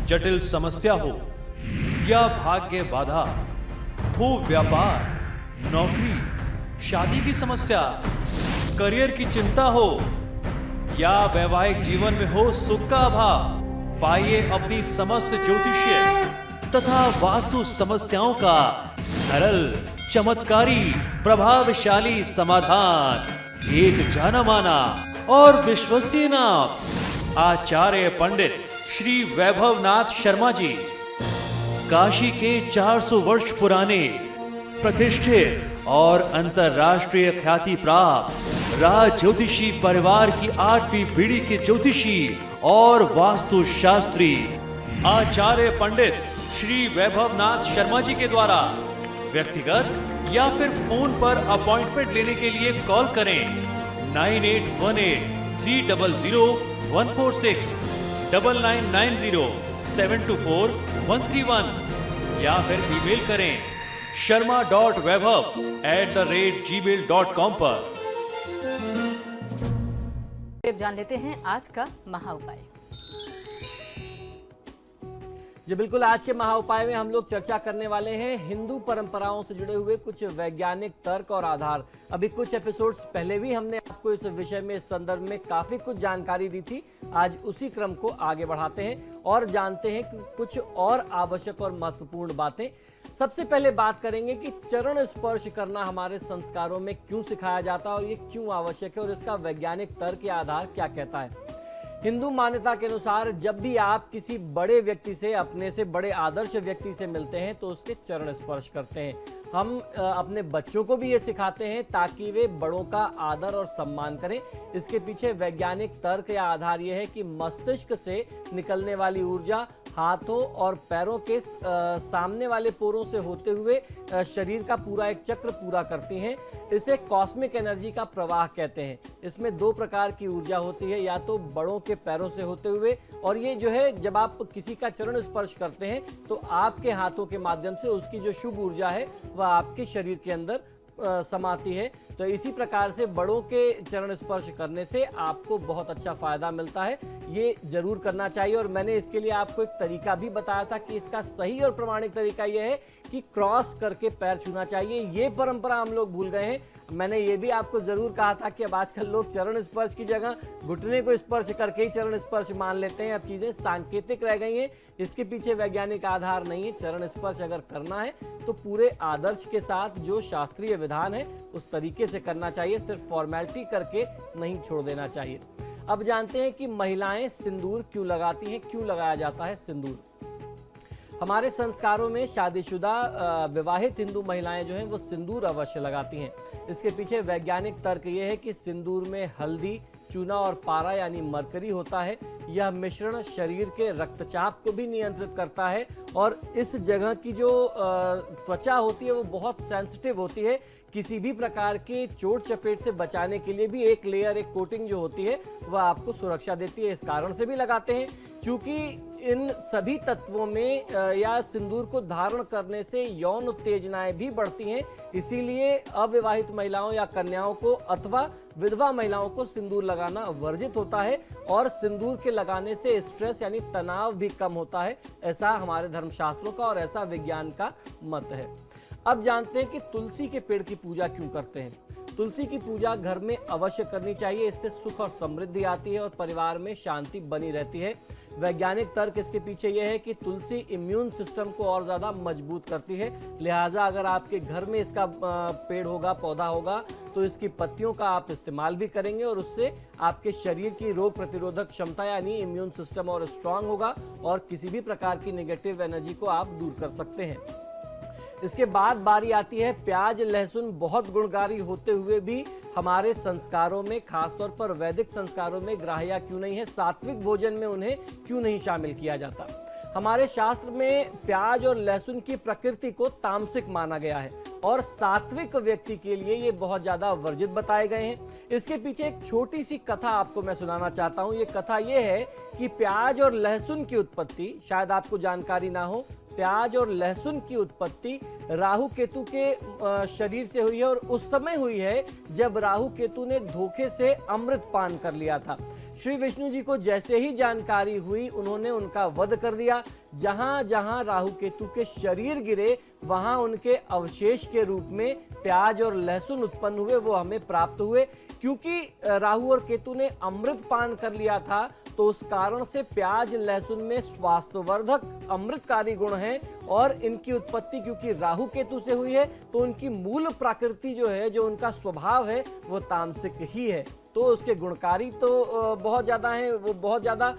जटिल समस्या हो या भाग्य बाधा, हो व्यापार, नौकरी, शादी की समस्या, करियर की चिंता हो या वैवाहिक जीवन में हो सुख का अभाव, पाइए अपनी समस्त ज्योतिषीय तथा वास्तु समस्याओं का सरल, चमत्कारी, प्रभावशाली समाधान। एक जाना माना और विश्वसनीय नाम, आचार्य पंडित श्री वैभवनाथ शर्मा जी, काशी के 400 वर्ष पुराने प्रतिष्ठित और अंतरराष्ट्रीय ख्याति प्राप्त राज ज्योतिषी परिवार की 8वीं पीढ़ी के ज्योतिषी और वास्तु शास्त्री आचार्य पंडित श्री वैभवनाथ शर्मा जी के द्वारा व्यक्तिगत या फिर फोन पर अपॉइंटमेंट लेने के लिए कॉल करें 9818-300-146, 9990-724-131 या फिर ईमेल करें sharma.vaibhav@gmail.com पर। जान लेते हैं आज का महा उपाय। जी बिल्कुल, आज के महा उपाय में हम लोग चर्चा करने वाले हैं हिंदू परंपराओं से जुड़े हुए कुछ वैज्ञानिक तर्क और आधार। अभी कुछ एपिसोड्स पहले भी हमने आपको इस विषय में, इस संदर्भ में काफी कुछ जानकारी दी थी। आज उसी क्रम को आगे बढ़ाते हैं और जानते हैं कि कुछ और आवश्यक और महत्वपूर्ण बातें। सबसे पहले बात करेंगे कि चरण स्पर्श करना हमारे संस्कारों में क्यों सिखाया जाता है और ये क्यों आवश्यक है और इसका वैज्ञानिक तर्क या आधार क्या कहता है। हिंदू मान्यता के अनुसार जब भी आप किसी बड़े व्यक्ति से, अपने से बड़े आदर्श व्यक्ति से मिलते हैं तो उसके चरण स्पर्श करते हैं। हम अपने बच्चों को भी ये सिखाते हैं ताकि वे बड़ों का आदर और सम्मान करें। इसके पीछे वैज्ञानिक तर्क या आधार यह है कि मस्तिष्क से निकलने वाली ऊर्जा हाथों और पैरों के सामने वाले पोरों से होते हुए शरीर का पूरा एक चक्र पूरा करती हैं। इसे कॉस्मिक एनर्जी का प्रवाह कहते हैं। इसमें दो प्रकार की ऊर्जा होती है, या तो बड़ों के पैरों से होते हुए, और ये जो है जब आप किसी का चरण स्पर्श करते हैं तो आपके हाथों के माध्यम से उसकी जो शुभ ऊर्जा है वह आपके शरीर के अंदर समाती है। तो इसी प्रकार से बड़ों के चरण स्पर्श करने से आपको बहुत अच्छा फायदा मिलता है। ये जरूर करना चाहिए। और मैंने इसके लिए आपको एक तरीका भी बताया था कि इसका सही और प्रमाणिक तरीका यह है कि क्रॉस करके पैर छूना चाहिए। ये परंपरा हम लोग भूल गए हैं। मैंने ये भी आपको जरूर कहा था कि अब आजकल लोग चरण स्पर्श की जगह घुटने को स्पर्श करके ही चरण स्पर्श मान लेते हैं। अब चीजें सांकेतिक रह गई हैं, इसके पीछे वैज्ञानिक आधार नहीं है। चरण स्पर्श अगर करना है तो पूरे आदर्श के साथ, जो शास्त्रीय विधान है उस तरीके से करना चाहिए, सिर्फ फॉर्मेलिटी करके नहीं छोड़ देना चाहिए। अब जानते हैं कि महिलाएं सिंदूर क्यों लगाती हैं, क्यों लगाया जाता है सिंदूर। हमारे संस्कारों में शादीशुदा विवाहित हिंदू महिलाएं जो हैं वो सिंदूर अवश्य लगाती हैं। इसके पीछे वैज्ञानिक तर्क ये है कि सिंदूर में हल्दी, चूना और पारा यानी मरकरी होता है। यह मिश्रण शरीर के रक्तचाप को भी नियंत्रित करता है और इस जगह की जो त्वचा होती है वो बहुत सेंसिटिव होती है। किसी भी प्रकार के चोट चपेट से बचाने के लिए भी एक लेयर, एक कोटिंग जो होती है वह आपको सुरक्षा देती है। इस कारण से भी लगाते हैं क्योंकि इन सभी तत्वों में या सिंदूर को धारण करने से यौन उत्तेजनाएं भी बढ़ती हैं। इसीलिए अविवाहित महिलाओं या कन्याओं को अथवा विधवा महिलाओं को सिंदूर लगाना वर्जित होता है और सिंदूर के लगाने से स्ट्रेस यानी तनाव भी कम होता है। ऐसा हमारे धर्मशास्त्रों का और ऐसा विज्ञान का मत है। अब जानते हैं कि तुलसी के पेड़ की पूजा क्यों करते हैं। तुलसी की पूजा घर में अवश्य करनी चाहिए। इससे सुख और समृद्धि आती है और परिवार में शांति बनी रहती है। वैज्ञानिक तर्क इसके पीछे यह है कि तुलसी इम्यून सिस्टम को और ज्यादा मजबूत करती है। लिहाजा अगर आपके घर में इसका पेड़ होगा, पौधा होगा, तो इसकी पत्तियों का आप इस्तेमाल भी करेंगे और उससे आपके शरीर की रोग प्रतिरोधक क्षमता यानी इम्यून सिस्टम और स्ट्रांग होगा और किसी भी प्रकार की नेगेटिव एनर्जी को आप दूर कर सकते हैं। इसके बाद बारी आती है प्याज, लहसुन बहुत गुणकारी होते हुए भी हमारे संस्कारों में, खासतौर पर वैदिक संस्कारों में ग्राह्य क्यों नहीं है, सात्विक भोजन में उन्हें क्यों नहीं शामिल किया जाता। हमारे शास्त्र में प्याज और लहसुन की प्रकृति को तामसिक माना गया है और सात्विक व्यक्ति के लिए ये बहुत ज्यादा वर्जित बताए गए हैं। इसके पीछे एक छोटी सी कथा आपको मैं सुनाना चाहता हूँ। ये कथा ये है कि प्याज और लहसुन की उत्पत्ति, शायद आपको जानकारी ना हो, प्याज और लहसुन की उत्पत्ति राहु केतु के शरीर से हुई है और उस समय हुई है जब राहु केतु ने धोखे से अमृत पान कर लिया था। श्री विष्णु जी को जैसे ही जानकारी हुई उन्होंने उनका वध कर दिया। जहां जहां राहु केतु के शरीर गिरे वहां उनके अवशेष के रूप में प्याज और लहसुन उत्पन्न हुए, वो हमें प्राप्त हुए। क्योंकि राहु और केतु ने अमृत पान कर लिया था तो उस कारण से प्याज लहसुन में स्वास्थ्यवर्धक अमृतकारी गुण हैं और इनकी उत्पत्ति क्योंकि राहु केतु से हुई है तो उनकी मूल प्रकृति जो है, जो उनका स्वभाव है वो तामसिक ही है। तो उसके गुणकारी तो बहुत ज़्यादा हैं, वो बहुत ज़्यादा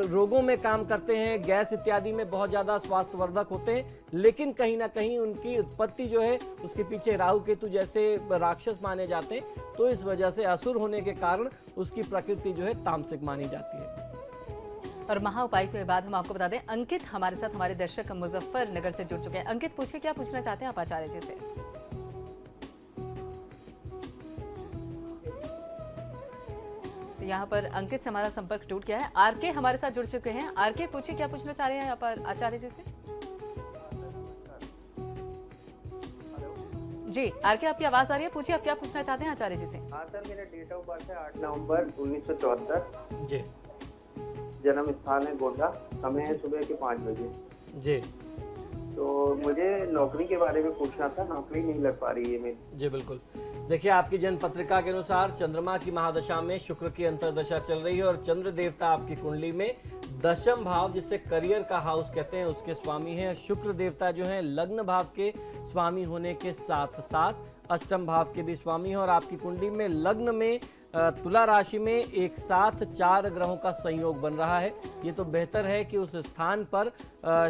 रोगों में काम करते हैं, गैस इत्यादि में बहुत ज़्यादा स्वास्थ्यवर्धक होते हैं, लेकिन कहीं ना कहीं उनकी उत्पत्ति जो है उसके पीछे राहु केतु जैसे राक्षस माने जाते हैं, तो इस वजह से असुर होने के कारण उसकी प्रकृति जो है तामसिक मानी जाती है। और महाउपाय के बाद हम आपको बता दें, अंकित हमारे साथ, हमारे दर्शक मुजफ्फरनगर से जुड़ चुके हैं। अंकित, पूछिए क्या पूछना चाहते हैं आप आचार्य जी से? यहाँ पर अंकित से हमारा संपर्क टूट गया है। आरके हमारे साथ जुड़ चुके हैं। आरके, पूछिए क्या पूछना चाह रहे हैं यहाँ पर आचार्य जी से? जी आरके, आपकी आवाज आ रही है, पूछिए आप क्या पूछना चाहते हैं आचार्य जी से? हाँ सर, मेरा डेट ऑफ बर्थ है 8 नवंबर 1974। जी। जन्म स्थान है गोड्डा, समय है सुबह के 5 बजे। जी। तो मुझे नौकरी के बारे में पूछना था, नौकरी नहीं लग पा रही है मेरी। जी बिल्कुल, देखिए आपकी जन्म पत्रिका के अनुसार चंद्रमा की महादशा में शुक्र की अंतर्दशा चल रही है और चंद्र देवता आपकी कुंडली में दशम भाव, जिसे करियर का हाउस कहते हैं, उसके स्वामी हैं। शुक्र देवता जो हैं लग्न भाव के स्वामी होने के साथ साथ अष्टम भाव के भी स्वामी हैं और आपकी कुंडली में लग्न में तुला राशि में एक साथ 4 ग्रहों का संयोग बन रहा है। ये तो बेहतर है कि उस स्थान पर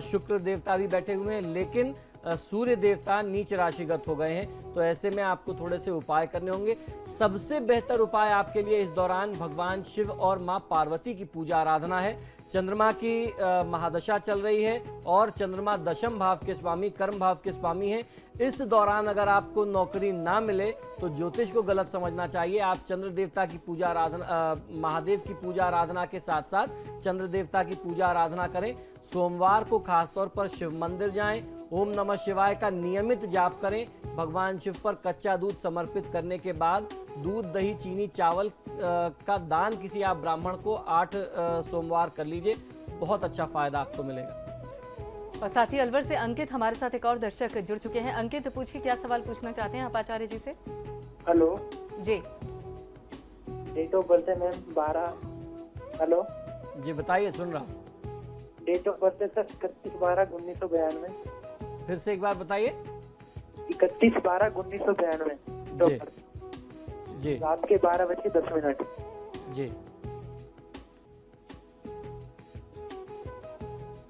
शुक्र देवता भी बैठे हुए हैं, लेकिन सूर्य देवता नीच राशिगत हो गए हैं। तो ऐसे में आपको थोड़े से उपाय करने होंगे। सबसे बेहतर उपाय आपके लिए इस दौरान भगवान शिव और मां पार्वती की पूजा आराधना है। चंद्रमा की महादशा चल रही है और चंद्रमा दशम भाव के स्वामी, कर्म भाव के स्वामी हैं। इस दौरान अगर आपको नौकरी ना मिले तो ज्योतिष को गलत समझना चाहिए। आप चंद्र देवता की पूजा आराधना, महादेव की पूजा आराधना के साथ साथ चंद्र देवता की पूजा आराधना करें। सोमवार को खासतौर पर शिव मंदिर जाएं, ओम नमः शिवाय का नियमित जाप करें। भगवान शिव पर कच्चा दूध समर्पित करने के बाद दूध, दही, चीनी, चावल का दान किसी आप ब्राह्मण को 8 सोमवार कर लीजिए, बहुत अच्छा फायदा आपको मिलेगा। और साथ ही अलवर से अंकित हमारे साथ एक और दर्शक जुड़ चुके हैं। अंकित, पूछिए क्या सवाल पूछना चाहते हैं आप आचार्य जी से? हेलो जी। डेट ऑफ बर्थ है मैम 12। हेलो जी बताइए, सुन रहा हूँ। डेट ऑफ बर्थ है सर 31/12/1992। फिर से एक बार बताइए। 31/12/1992। जी जी रात के 12:10। जी।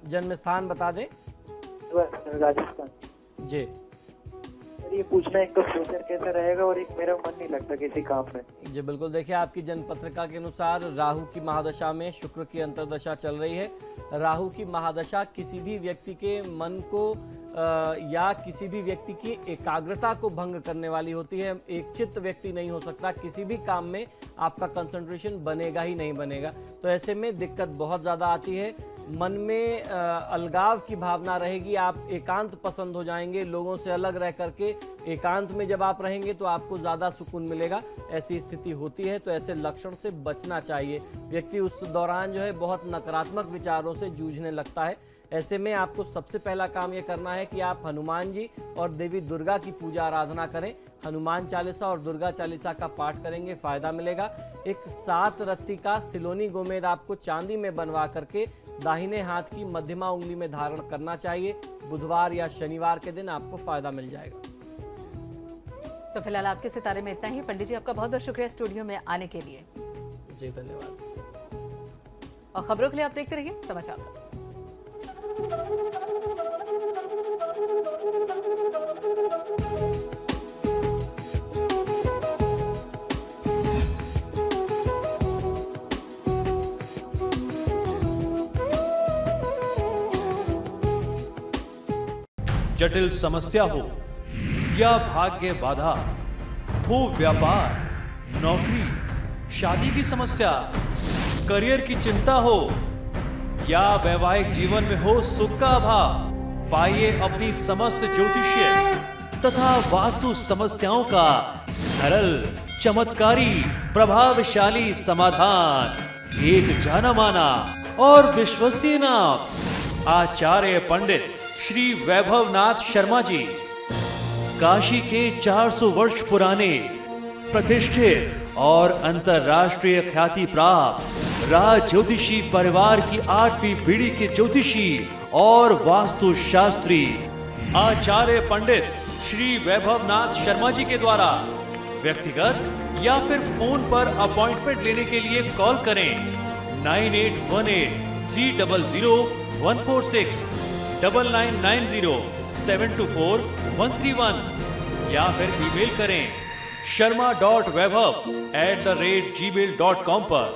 जन्म स्थान बता दें। राजस्थान। जी। सर ये पूछना है, एक तो फ्यूचर कैसा रहेगा और एक मेरा मन नहीं लगता किसी काम में। जी बिल्कुल, देखिए आपकी जन्म पत्रिका के अनुसार राहु की महादशा में शुक्र की अंतर्दशा चल रही है। राहु की महादशा किसी भी व्यक्ति के मन को या किसी भी व्यक्ति की एकाग्रता को भंग करने वाली होती है। एक चित्त व्यक्ति नहीं हो सकता, किसी भी काम में आपका कंसंट्रेशन बनेगा ही नहीं बनेगा। तो ऐसे में दिक्कत बहुत ज़्यादा आती है। मन में अलगाव की भावना रहेगी, आप एकांत पसंद हो जाएंगे। लोगों से अलग रह करके एकांत में जब आप रहेंगे तो आपको ज़्यादा सुकून मिलेगा, ऐसी स्थिति होती है। तो ऐसे लक्षण से बचना चाहिए। व्यक्ति उस दौरान जो है बहुत नकारात्मक विचारों से जूझने लगता है। ऐसे में आपको सबसे पहला काम ये करना है कि आप हनुमान जी और देवी दुर्गा की पूजा आराधना करें। हनुमान चालीसा और दुर्गा चालीसा का पाठ करेंगे, फायदा मिलेगा। एक 7 रत्ती का सिलोनी गोमेद आपको चांदी में बनवा करके दाहिने हाथ की मध्यमा उंगली में धारण करना चाहिए। बुधवार या शनिवार के दिन आपको फायदा मिल जाएगा। तो फिलहाल आपके सितारे में इतना ही। पंडित जी, आपका बहुत बहुत शुक्रिया स्टूडियो में आने के लिए। जी धन्यवाद। और खबरों के लिए आप देखते रहिए समाचार प्लस। जटिल समस्या हो या भाग्य बाधा हो, व्यापार, नौकरी, शादी की समस्या, करियर की चिंता हो या वैवाहिक जीवन में हो सुख का अभाव, पाइए अपनी समस्त ज्योतिषीय तथा वास्तु समस्याओं का सरल, चमत्कारी, प्रभावशाली समाधान एक जाना माना और विश्वसनीय नाम आचार्य पंडित श्री वैभवनाथ शर्मा जी, काशी के 400 वर्ष पुराने प्रतिष्ठित और अंतरराष्ट्रीय ख्याति प्राप्त राज ज्योतिषी परिवार की 8वीं पीढ़ी के ज्योतिषी और वास्तुशास्त्री आचार्य पंडित श्री वैभवनाथ शर्मा जी के द्वारा व्यक्तिगत या फिर फोन पर अपॉइंटमेंट लेने के लिए कॉल करें 9818-300-146, 9990-724-131 या फिर ईमेल करें sharma.vaibhav@gmail.com पर।